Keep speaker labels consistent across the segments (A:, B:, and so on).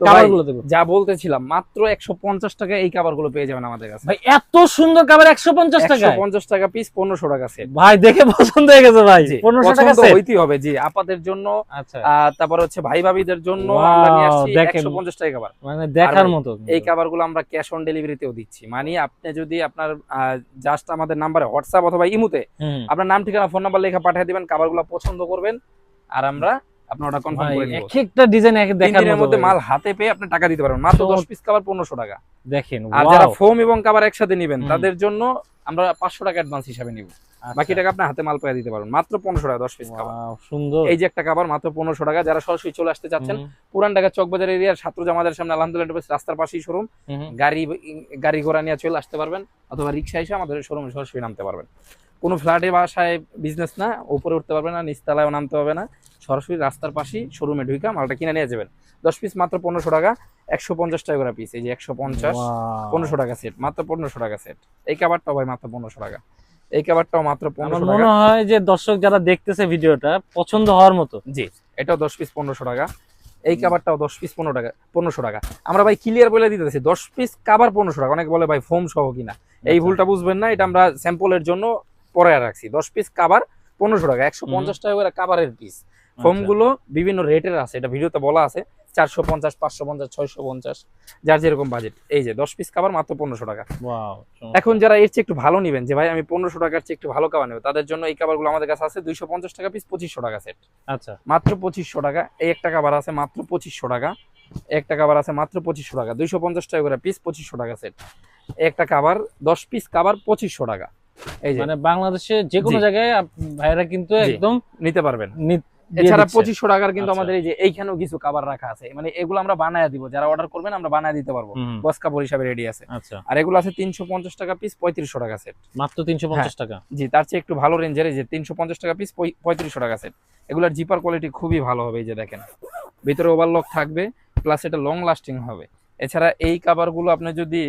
A: কাভারগুলো দেখো
B: যা বলতেছিলাম, মাত্র 150 টাকা এই কাভারগুলো পেয়ে যাবেন আমাদের কাছে
A: ভাই। এত সুন্দর কাভার 150 টাকা,
B: 150 টাকা পিস, 1500 টাকা সেট
A: ভাই দেখে পছন্দ হয়ে গেছে ভাই। 1500 টাকা
B: পছন্দ
A: সেট
B: হইতেই হবে জি। আপাদের জন্য,
A: আচ্ছা,
B: তারপর হচ্ছে ভাই ভাবিদের জন্য
A: Wow,
B: আমরা নিয়ে আসছি
A: দেখেন।
B: 150 টাকা কাভার।
A: মানে দেখার মতো।
B: এই কাভারগুলো আমরা ক্যাশ অন ডেলিভারিতেও দিচ্ছি। মানে আপনি যদি আপনার জাস্ট আমাদের নাম্বারে হোয়াটসঅ্যাপ অথবা ইমোতে আপনার নাম, ঠিকানা, ফোন নাম্বার লেখা পাঠিয়ে দিবেন, কাভারগুলো পছন্দ করবেন আর আমরা আপনার ওটা কনফার্ম করে নিব।
A: একটা ডিজাইন এক দেখার
B: দিনের
A: মতো,
B: মধ্যে মাল হাতে পেয়ে আপনি টাকা দিতে পারবেন। মাত্র 10 পিস কাভার 1500 টাকা।
A: দেখেন।
B: আর যারা ফোম এবং কাভার একসাথে নেবেন তাদের জন্য আমরা 500 টাকা অ্যাডভান্স হিসাবে নিব, বাকি টাকা আপনি হাতে মাল পেয়ে দিতে পারবেন। মাত্র 1500 টাকা 10 পিস কাভার।
A: সুন্দর।
B: এই যে একটা কাভার মাত্র 1500 টাকা। যারা সরাসরি চলে আসতে চাচ্ছেন, পুরান ঢাকা চকবাজার এরিয়ার ছাত্র জামাতের সামনে আলহামদুলিল্লাহ রাস্তার পাশেই শোরুম, গাড়ি ঘোড়া নিয়ে চলে আসতে পারবেন অথবা রিক্সা এসে আমাদের শোরুমে সরাসরি নামতে পারবেন। কোনো ফ্ল্যাটে বাসায় বিজনেস না, উপরে উঠতে পারবে না, নিচতলায়ও নামতে হবে না, সরাসরি রাস্তার পাশেই শোরুমে ঢুকা মালটা কিনে নিয়ে যাবেন। 10 পিস মাত্র 1500 টাকা, 150 টাকা করে পিস। এই যে 150, 1500 টাকা সেট, মাত্র 1500 টাকা সেট। এই কাভারটাও ভাই মাত্র 1500 টাকা। এই কাভারটাও মাত্র 1500 টাকা।
A: মনে হয় যে দর্শক যারা দেখতেছে ভিডিওটা পছন্দ হওয়ার মতো।
B: জি, এটাও 10 পিস 1500 টাকা। এই কাভারটাও 10 পিস 1500 টাকা। আমরা ভাই ক্লিয়ার বলে দিতেছি 10 পিস কাভার 1500 টাকা। অনেক বলে ভাই ফোম সহ কিনা, এই ভুলটা বুঝবেন না, এটা আমরা স্যাম্পলের জন্য পরে রাখছি। 10 পিস কাভার 1500 টাকা, 150 টাকা করে কাভারের পিস। ফোম গুলো বিভিন্ন রেটের আছে, এটা ভিডিওতে বলা আছে, 450, 550, 650, যার যেরকম বাজেট। এই যে 10 পিস কাভার মাত্র 1500 টাকা। এখন যারা এর চেয়ে একটু ভালো নিবেন, যে ভাই আমি 1500 টাকার চেয়ে একটু ভালো কাভার নেব, তাদের জন্য এই কাভারগুলো আমাদের কাছে আছে 250 টাকা পিস, 2500 টাকা সেট।
A: আচ্ছা,
B: মাত্র 2500 টাকা। এই একটা কাভার আছে মাত্র 2500 টাকা। একটা কাভার আছে মাত্র 2500 টাকা, 250 টাকা করে পিস, 2500 টাকা সেট। একটা কাভার 10 পিস কাভার 2500 টাকা। এই যে
A: মানে বাংলাদেশে যে কোনো জায়গায় ভাইরা কিন্তু একদম
B: নিতে পারবেন। এছাড়া 2500 টাকার কিন্তু আমাদের এই যে এইখানেও কিছু কাভার রাখা আছে, মানে এগুলো আমরা বানায় দিব, যারা অর্ডার করবেন আমরা বানায় দিতে পারবো, বক্স কাপড় হিসাবে রেডি আছে। আর এগুলো আছে 350 টাকা পিস, 3500 টাকা সেট।
A: মাত্র 350 টাকা।
B: জি, তার চেয়ে একটু ভালো রেঞ্জের এই যে 350 টাকা পিস, 3500 টাকা সেট। এগুলোর জিপার কোয়ালিটি খুবই ভালো হবে। এই যে দেখেন, ভিতরে ওভারলক থাকবে, প্লাস এটা লং লাস্টিং হবে। এছাড়া এই কাভার গুলো আপনি যদি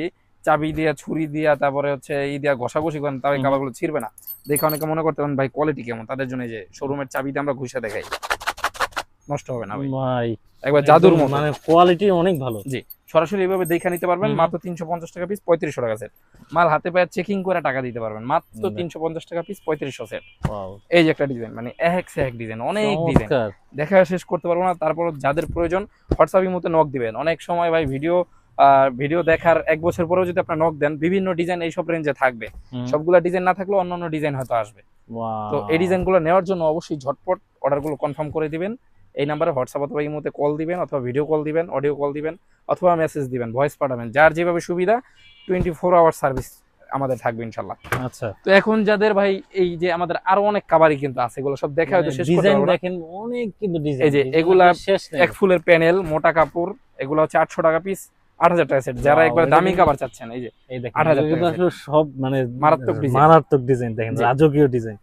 B: চাবি দিয়া, ছুরি দিয়া, তারপরে হচ্ছে এই দিয়া ঘষাঘষি করেন, তাহলে কাভার গুলো ছিড়বে না। দেখে অনেকে মনে করতে পারেন ভাই কোয়ালিটি কেমন, তাদের জন্য এই যে শোরুমের চাবিটা আমরা ঘুষে দেখাই, নষ্ট হবে না ভাই, একবার জাদুর মতো,
A: মানে কোয়ালিটি অনেক ভালো।
B: জি, সরাসরি এইভাবে দেখে নিতে পারবেন। মাত্র 350 টাকা পিস, 3500 টাকা সেট। মাল হাতে পায়ে চেকিং করে টাকা দিতে পারবেন। মাত্র 350 টাকা পিস, 3500 সেট। এই যে একটা ডিজাইন, মানে এক সে এক ডিজাইন, অনেক ডিজাইন দেখা শেষ করতে পারবো না। তারপর যাদের প্রয়োজন হোয়াটসঅ্যাপের মধ্যে নক দিবেন। অনেক সময় ভাই ভিডিও দেখার 1 বছর পরেও যদি আপনার নক দেন, বিভিন্ন ডিজাইন এইসব রেঞ্জে থাকবে, সবগুলা ডিজাইন না থাকলেও অন্যান্য ডিজাইন হয়তো আসবে। তো এই ডিজাইনগুলো নেওয়ার জন্য অবশ্যই ঝটপট অর্ডারগুলো কনফার্ম করে দিবেন। এই নাম্বারে হোয়াটসঅ্যাপ অথবা ইমোতে কল দিবেন, অথবা ভিডিও কল দিবেন, অডিও কল দিবেন, অথবা মেসেজ দিবেন, ভয়েস পাঠাবেন, যার যেভাবে সুবিধা। 24 আওয়ার সার্ভিস আমাদের থাকবে ইনশাআল্লাহ। আচ্ছা, তো এখন যাদের ভাই এই যে আমাদের আরো অনেক কাভারই কিন্তু আছে, এগুলো সব দেখা হয়তো শেষ করতে পারবো না।
A: দেখেন অনেক কিন্তু ডিজাইন।
B: এই যে এগুলা এক ফুলের প্যানেল, মোটা কাপড়, এগুলো হচ্ছে 800 টাকা পিস, 8000 টাকা সেট। যারা একবার দামি কাভার চাচ্ছেন, এই যে 8000 টাকা
A: সব, মানে মারাত্মক ডিজাইন দেখেন, রাজকীয় ডিজাইন,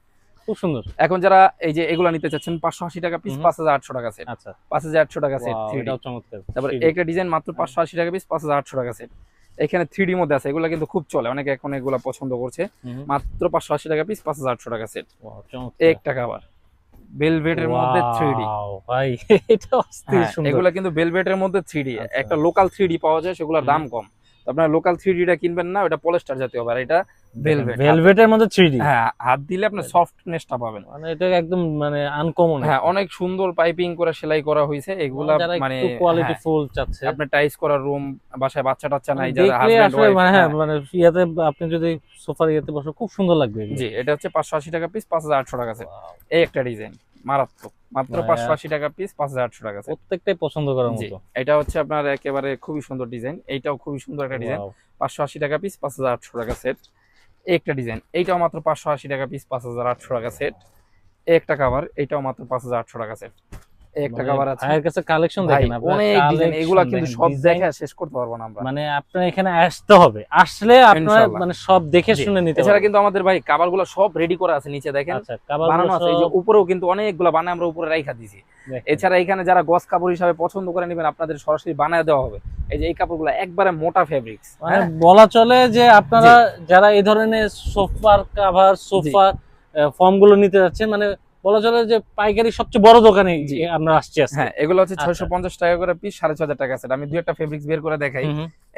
A: খুব সুন্দর।
B: এখন যারা এই যে এগুলা নিতে চাচ্ছেন 580 টাকা পিস, 5800 টাকা সেট। আচ্ছা, 5800 টাকা সেট।
A: এটাও চমৎকার।
B: তারপর একটা ডিজাইন মাত্র 580 টাকা পিস, 5800 টাকা সেট। এখানে 3D মধ্যে আছে, এগুলা কিন্তু খুব চলে, অনেকে এখন এগুলা পছন্দ করছে। মাত্র 580 টাকা পিস, 5800 টাকা সেট। একটা কাভার ভেলভেটের মধ্যে 3D
A: ভাই, এটা অস্থির সুন্দর।
B: এগুলা কিন্তু ভেলভেটের মধ্যে 3D। একটা লোকাল 3D পাওয়া যায়, সেগুলোর দাম কম। আপনারা লোকাল 3Dটা কিনবেন না, ওটা পলিস্টার জাতীয় হবে, আর এটা
A: ভেলভেটের মধ্যে 3D।
B: হ্যাঁ, হাত দিলে আপনি সফটনেসটা পাবেন,
A: মানে এটা একদম মানে আনকমন।
B: হ্যাঁ, অনেক সুন্দর পাইপিং করে সেলাই করা হয়েছে এগুলা, মানে
A: কোয়ালিটি ফুল চাচ্ছে।
B: আপনি টাইস করা রুম, বাসায় বাচ্চা টাচ্চা নাই, যারা হাজবেন্ড ওয়াইফ,
A: মানে ইয়াতে আপনি যদি সোফার ইয়াতে বসে খুব সুন্দর লাগবে।
B: জি, এটা হচ্ছে 580 টাকা পিস, 5800 টাকা সেট। এই একটা ডিজাইন মারাত্মক, মাত্র 580 টাকা পিস, 5800 টাকা সেট।
A: প্রত্যেকটাই পছন্দ করার মতো।
B: এটা হচ্ছে আপনার একেবারে খুবই সুন্দর ডিজাইন। এইটাও খুবই সুন্দর একটা ডিজাইন, 580 টাকা পিস, 5800 টাকা সেট। একটা ডিজাইন, এইটাও মাত্র 580 টাকা পিস, 5800 টাকা সেট। একটা কভার, এইটাও মাত্র 5800 টাকা সেট। একটা কভার আছে,
A: ভাইয়ের কাছে কালেকশন দেখেন,
B: অনেক ডিজাইন, এগুলা কিন্তু সব দেখে শেষ করতে পারবো না আমরা।
A: মানে আপনার এখানে আসতে হবে, আসলে আপনারা মানে সব দেখে শুনে নিতে পারবেন।
B: এছাড়া কিন্তু আমাদের ভাই কভারগুলো সব রেডি করা আছে, নিচে দেখেন বানানো আছে। এই যে উপরেও কিন্তু অনেকগুলো বানায় আমরা উপরে রাইখা দিয়েছি। এছাড়া এখানে যারা গস কাপড় হিসাবে পছন্দ করে নেবেন, আপনাদের সরাসরি বানায় দেওয়া হবে। এই যে এই কাপড়গুলো একবারে মোটা ফেব্রিক্স,
A: মানে বলা চলে যে আপনারা যারা এই ধরনের সোফার কভার, সোফা ফর্ম গুলো নিতে যাচ্ছেন, মানে বলা চলে যে পাইকারি সবচেয়ে বড় দোকানে আমরা আসছি আজকে।
B: হ্যাঁ, এগুলো হচ্ছে 650 টাকা করে পিস, 6500 টাকা সেট। আমি দুই একটা ফেব্রিক্স বের করে দেখাই।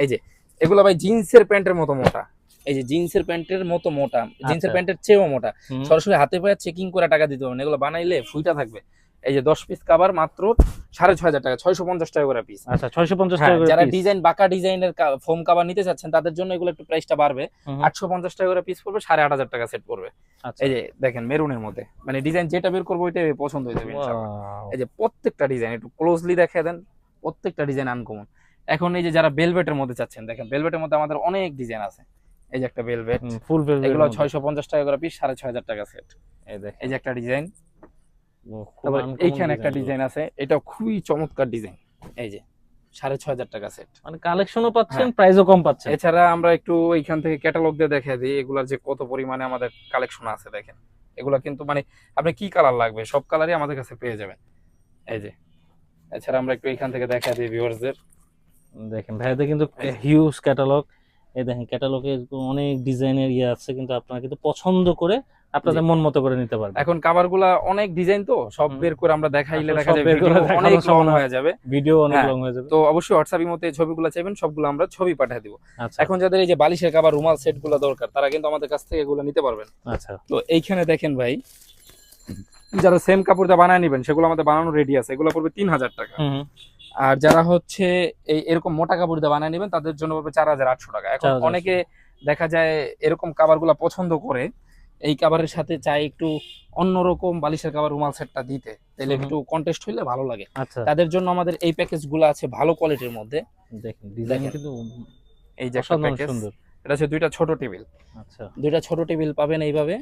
B: এই যে এগুলো ভাই জিন্সের প্যান্টের মতো মোটা, এই যে জিন্সের প্যান্টের মতো মোটা, জিন্সের প্যান্টের চেয়েও মোটা, সরাসরি হাতে পায়ে চেকিং করে টাকা দিতে হবে, এগুলো বানাইলে ফুইটা থাকবে। এই যে 10 পিস কভার মাত্র 6500 টাকা, 650 টাকা করে পিস।
A: আচ্ছা 650 টাকা করে।
B: যারা ডিজাইন বাঁকা ডিজাইনের ফোম কভার নিতে চাচ্ছেন তাদের জন্য এগুলো একটু প্রাইসটা বাড়বে, 850 টাকা করে পিস পড়বে, 8500 টাকা সেট পড়বে। এই যে দেখেন মেরুনের মধ্যে, মানে ডিজাইন যেটা বের করবো ওইটাই পছন্দ হয়ে যাবে ইনশাআল্লাহ। এই যে প্রত্যেকটা ডিজাইন একটু ক্লোজলি দেখিয়ে দেন, প্রত্যেকটা ডিজাইন আনকমন। এখন এই যে যারা বেলভেটের মধ্যে চাচ্ছেন, দেখেন বেলভেটের মধ্যে আমাদের অনেক ডিজাইন আছে। এই যে একটা বেলভেট,
A: ফুল বেলভেট,
B: এগুলো 650 টাকা করে পিস, 6500 টাকা সেট। এই যে একটা ডিজাইন, তারপর এইখানে একটা ডিজাইন আছে, এটা খুবই চমৎকার ডিজাইন। এই যে 6500 টাকা সেট,
A: মানে কালেকশনও পাচ্ছেন, প্রাইসও কম পাচ্ছেন।
B: এছাড়া আমরা একটু এইখান থেকে ক্যাটালগ দিয়ে দেখিয়ে দিই এগুলার যে কত পরিমাণে আমাদের কালেকশন আছে। দেখেন এগুলা কিন্তু মানে আপনি কি কালার লাগবে সব কালারই আমাদের কাছে পেয়ে যাবেন। এই যে এছাড়া আমরা একটু এইখান থেকে দেখিয়ে দিই ভিউয়ারদের।
A: দেখেন ভাইদের কিন্তু হিউজ ক্যাটালগ। এই দেখেন ক্যাটালগে অনেক ডিজাইনের আছে, কিন্তু আপনারা কিন্তু পছন্দ করে আপনাদের মন মতো করে নিতে পারবেন।
B: এখন কভারগুলা অনেক ডিজাইন তো সব বের করে আমরা দেখাইলে দেখা যাবে অনেক লং হয়ে যাবে,
A: ভিডিও অনেক লং হয়ে যাবে।
B: তো অবশ্যই হোয়াটসঅ্যাপ ইমোতে ছবিগুলো চাইবেন, সবগুলো আমরা ছবি পাঠিয়ে দিব। এখন যাদের এই যে বালিশের কভার রুমাল সেটগুলো দরকার তারা কিন্তু আমাদের কাছ থেকে এগুলো নিতে পারবেন।
A: আচ্ছা,
B: তো এইখানে দেখেন ভাই, যারা সেম কাপড় দিয়ে বানায় নেবেন সেগুলো আমাদের বানানো রেডি আছে, এগুলো পড়বে 3000 টাকা। আর যারা হচ্ছে এই এরকম মোটা কাপড় দিয়ে বানায় নেবেন তাদের জন্য পড়বে 4800 টাকা। এখন অনেকে দেখা যায় এরকম কাভারগুলো পছন্দ করে, এই কাভারের সাথে চাই একটু অন্যরকম বালিশের কাভার রুমাল সেটটা দিতে, তাহলে একটু কন্টেস্ট হইলে ভালো লাগে। তাদের জন্য আমাদের এই প্যাকেজগুলো আছে ভালো কোয়ালিটির মধ্যে।
A: দেখেন ডিজাইন কিন্তু
B: এই যে একটা প্যাকেজ, এটা হচ্ছে দুইটা ছোট টেবিল। আচ্ছা, দুইটা ছোট টেবিল পাবেন এইভাবে,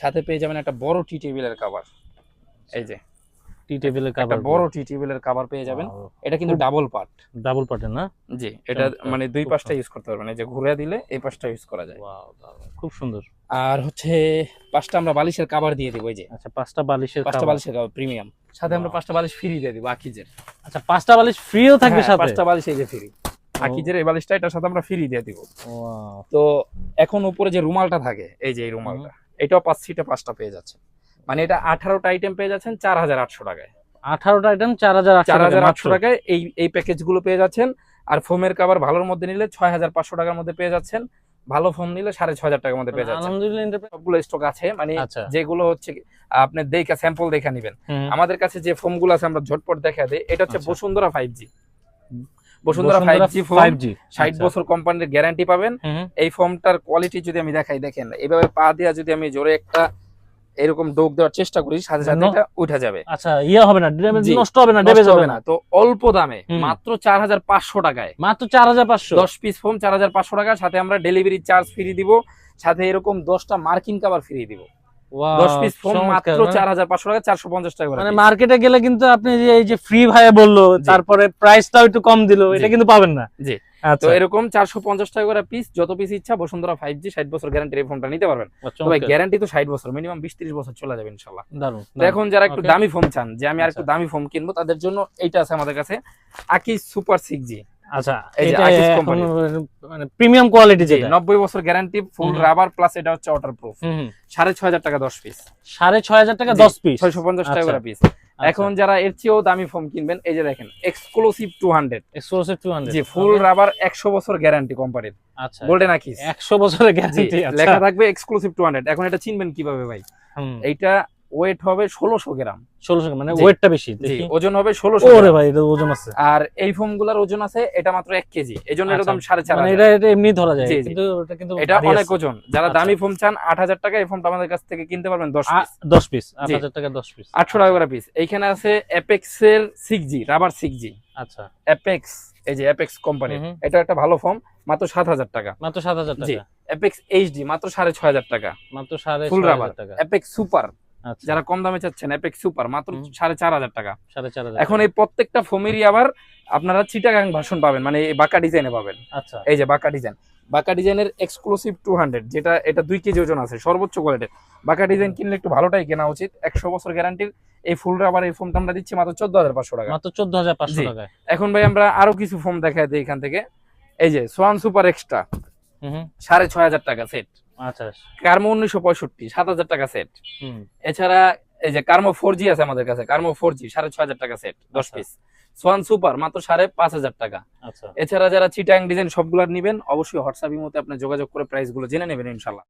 B: সাথে পেয়ে যাবেন একটা বড় টি টেবিলের কভার। এই যে টি টেবিলের কভার, বড় টি টেবিলের কভার পেয়ে যাবেন। এটা কিন্তু ডাবল পার্টের না? জি, এটা মানে দুই পাশটা ইউজ করতে পারবেন, এই যে ঘুরে দিলে এই পাশটা ইউজ করা যায়।
A: ওয়াও, খুব সুন্দর।
B: আর হচ্ছে পাঁচটা আমরা বালিশের কভার দিয়ে দেব। এই যে
A: আচ্ছা, পাঁচটা বালিশের
B: কভার প্রিমিয়াম, সাথে আমরা 5টা বালিশ ফ্রি দিয়ে দেব আকিজের।
A: আচ্ছা, 5টা বালিশ ফ্রিও থাকবে সাথে?
B: 5টা বালিশ এই যে ফ্রি, আকিজের এই বালিশটা এটার সাথে আমরা ফ্রি দিয়ে দেব। ওয়াও। তো এখন উপরে যে রুমালটা থাকে, এই যে এই রুমালটা, এটাও 5 সিটে 5টা পেয়ে যাচ্ছে, মানে এটা 18টা আইটেম পেয়ে যাচ্ছেন 4800 টাকায়। 18টা আইটেম 4800 টাকায় এই প্যাকেজ গুলো পেয়ে যাচ্ছেন। আর ফোমের কভার ভালোর মধ্যে নিলে 6500 টাকার মধ্যে পেয়ে যাচ্ছেন, ভালো ফোম নিলে 6500 টাকার মধ্যে পেয়ে যাচ্ছেন। আলহামদুলিল্লাহ সবগুলো স্টক আছে, মানে যেগুলো হচ্ছে আপনি দেখে স্যাম্পল দেখে নেবেন। আমাদের কাছে যে ফোম গুলো আছে আমরা ঝটপট দেখা দেই। এটা হচ্ছে Bashundhara 5G, Bashundhara 5G foam, 60 বছর কোম্পানির গ্যারান্টি পাবেন। এই ফোমটার কোয়ালিটি যদি আমি দেখাই, দেখেন এইভাবে পা দিয়া যদি আমি জোরে একটা এরকম ডোক দেওয়ার চেষ্টা করি, সাথে সাথে এটা উঠে যাবে। আচ্ছা, ইয়া হবে না, নষ্ট হবে না, ড্যামেজ হবে না। তো অল্প দামে মাত্র 4500 টাকায়, মাত্র 4500 10 পিস ফোম 4500 টাকা, সাথে আমরা ডেলিভারি চার্জ ফ্রি দিব, সাথে এরকম 10টা মার্কিং কভার ফ্রি দিব। 10 পিস ফোম মাত্র 4500 টাকা, 450 টাকা করে। মানে মার্কেটে গেলে কিন্তু আপনি যে এই যে ফ্রি ভাইয়া বললো, তারপরে প্রাইসটাও একটু কম দিল, এটা কিন্তু পাবেন না। জি, তো এরকম 450 টাকা করে পিস, যত পিস ইচ্ছা বসুন্ধরা 5G 60 বছর গ্যারান্টির এই ফোনটা নিতে পারবেন। তবে গ্যারান্টি তো 60 বছর, মিনিমাম 20-30 বছর চলে যাবে ইনশাআল্লাহ। দারুন। এখন যারা একটু দামি ফোন চান, যে আমি আর একটু দামি ফোন কিনবো, তাদের জন্য এইটা আছে আমাদের কাছে, আকিজ সুপার 6G। আচ্ছা, এটা আকিজ কোম্পানি, মানে প্রিমিয়াম কোয়ালিটি, যেটা 90 বছর গ্যারান্টি, ফুল রাবার প্লাস এটা হচ্ছে ওয়াটারপ্রুফ। 6500 টাকা 10 পিস, 6500 টাকা 10 পিস, 650 টাকা করে পিস। এখন যারা এর চেয়েও দামি ফোম কিনবেন, এই যে দেখেন এক্সক্লুসিভ 200, জি ফুল রাবার, 100 বছর গ্যারান্টি কোম্পানির। আচ্ছা, গোল্ডেন আকিজ 100 বছরের গ্যারান্টি, লেখা থাকবে এক্সক্লুসিভ 200। এখন এটা চিনবেন কিভাবে ভাই? এইটা ওয়েট হবে 1600 গ্রাম, 1600, মানে ওয়েটটা বেশি, ওজন হবে 1600। ওরে ভাই, এটা ওজন আছে। আর এই ফোমগুলোর ওজন আছে এটা মাত্র 1 কেজি, এজন্য এর দাম 4500। মানে এটা এমনি ধরা যায়, কিন্তু এটা অনেক ওজন। যারা দামি ফোম চান 8000 টাকা, এই ফোমটা আমাদের কাছ থেকে কিনতে পারবেন 10 পিস, 8000 টাকা 10 পিস, 800 টাকা করে পিস। এইখানে আছে অ্যাপেক্স এর 6G রাবার 6G। আচ্ছা, অ্যাপেক্স, এই যে অ্যাপেক্স কোম্পানি, এটা একটা ভালো ফোম, মাত্র 7000 টাকা, মাত্র 7000 টাকা। অ্যাপেক্স HD মাত্র 6500 টাকা, মাত্র 6500 টাকা। অ্যাপেক্স সুপার, যারা কম দামে চাচ্ছেন, অ্যাপেক্স সুপার মাত্র 4500 টাকা, 4500। এখন এই প্রত্যেকটা ফোমেরই আবার আপনারা চিটাগাং ভার্সন পাবেন, মানে এই বাঁকা ডিজাইনে পাবেন। আচ্ছা, এই যে বাঁকা ডিজাইনের এক্সক্লুসিভ 200, যেটা এটা 2 কেজি ওজন আছে, সর্বোচ্চ কোয়ালিটির। বাঁকা ডিজাইন কিনলে একটু ভালোটাই কেনা উচিত। 100 বছর গ্যারান্টির এই ফুল রাবার এই ফোমটা আমরা দিচ্ছি মাত্র 14500 টাকা, মাত্র 14500 টাকা। এখন ভাই আমরা আরো কিছু ফোম দেখাই দিই এখান থেকে। এই যে সোয়ান সুপার এক্সট্রা, 6500 টাকা সেট। আচ্ছা, কার্মো 1965 7000 টাকা সেট। এছাড়া এই যে কার্মো 4G আছে আমাদের কাছে, কার্মো 4G 6500 টাকা সেট 10
A: আচ্ছা।
B: পিস। সোয়ান সুপার মাত্র 5500 টাকা।
A: আচ্ছা
B: এছাড়া যারা চিটাং ডিজাইন সবগুলো নেবেন অবশ্যই হোয়াটসঅ্যাপ ইমোতে আপনি যোগাযোগ করে প্রাইস গুলো জেনে নেবেন ইনশাআল্লাহ।